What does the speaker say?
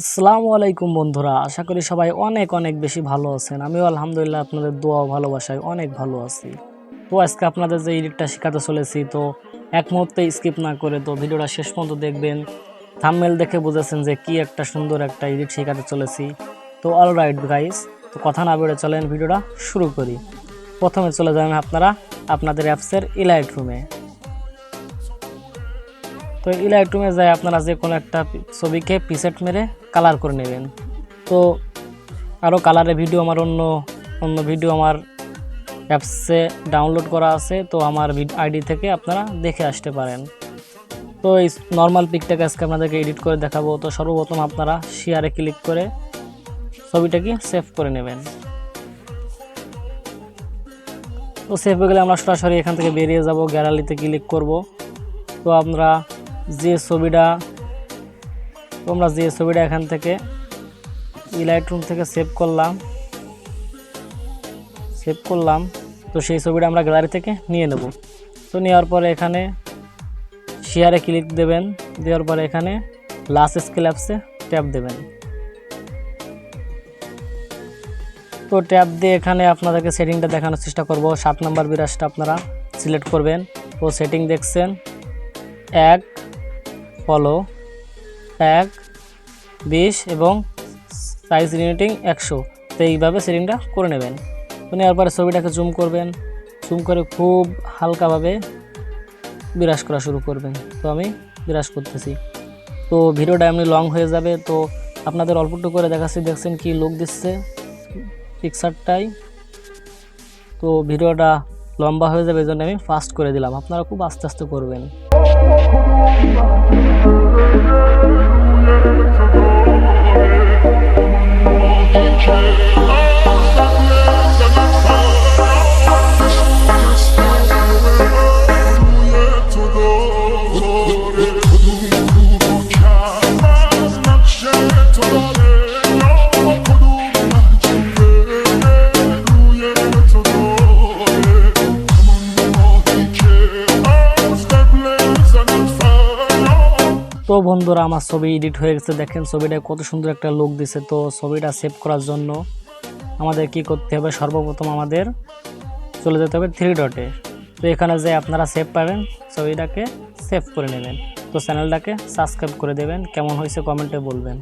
আসসালামু আলাইকুম বন্ধুরা, আশা করি সবাই অনেক অনেক বেশি ভালো আছেন। আমিও আলহামদুলিল্লাহ আপনাদের দোয়া ও ভালোবাসায় অনেক ভালো আছি। তো আজকে আপনাদের যে এডিটটা শেখাতে চলেছি, তো এক মুহূর্তে স্কিপ না করে তো ভিডিওটা শেষ পর্যন্ত দেখবেন। থাম্বনেল দেখে বুঝেছেন যে কি একটা সুন্দর একটা এডিট শেখাতে চলেছি। তো অলরাইট গাইস, তো কথা না বেড়ে চলেন ভিডিওটা শুরু করি। প্রথমে চলে যাবেন আপনারা আপনাদের অ্যাপসের ইলাইট রুমে। তো ইলাইট রুমে যায় আপনারা যে কোনো একটা ছবিকে প্রিসেট মেরে কালার করে নেবেন। তো আরও কালারের ভিডিও আমার অন্য ভিডিও আমার অ্যাপসে ডাউনলোড করা আছে, তো আমার আইডি থেকে আপনারা দেখে আসতে পারেন। তো এই নর্মাল পিকটাকে আজকে আপনাদেরকে এডিট করে দেখাবো। তো সর্বপ্রথম আপনারা শেয়ারে ক্লিক করে ছবিটাকে সেভ করে নেবেন। তো সেভ হয়ে গেলে আমরা সরাসরি এখান থেকে বেরিয়ে যাব, গ্যালারিতে ক্লিক করব। তো আমরা যে ছবিটা এখান থেকে ইলাইট রুম থেকে সেভ করলাম, তো সেই ছবিটা আমরা গ্যালারি থেকে নিয়ে নেব। তো নেওয়ার পরে এখানে শেয়ারে ক্লিক দেবেন, দেওয়ার পরে এখানে লাস্ট স্কেল অ্যাপসে ট্যাপ দেবেন। তো ট্যাপ দিয়ে এখানে আপনাদেরকে সেটিংটা দেখানোর চেষ্টা করব। 7 নম্বর বিরাজটা আপনারা সিলেক্ট করবেন। তো সেটিং দেখছেন 1 ফলো 1 20 এবং সাইজ রিমিটিং 100। তো এইভাবে সেটিংটা করে নেবেন। তো নেওয়ার পরে ছবিটাকে জুম করবেন, জুম করে খুব হালকাভাবে বিরাজ করা শুরু করবেন। তো আমি বিরাজ করতেছি। তো ভিডিওটা এমনি লং হয়ে যাবে, তো আপনাদের অল্পটুকু করে দেখাচ্ছি। দেখছেন কি লুক দিচ্ছে পিকচারটাই। তো ভিডিওটা লম্বা হয়ে যাবে, এই জন্য আমি ফাস্ট করে দিলাম। আপনারা খুব আস্তে আস্তে করবেন। তো বন্ধুরা, আমার ছবি এডিট হয়ে গেছে। দেখেন ছবিটা কত সুন্দর একটা লুক দিছে। তো ছবিটা সেভ করার জন্য আমাদের কি করতে হবে, সর্বপ্রথম আমাদের চলে যেতে হবে 3 ডটে। তো এখানে যে আপনারা সেভ পাবেন, ছবিটাকে সেভ করে নেবেন। তো চ্যানেলটাকে সাবস্ক্রাইব করে দেবেন। কেমন হয়েছে কমেন্টে বলবেন।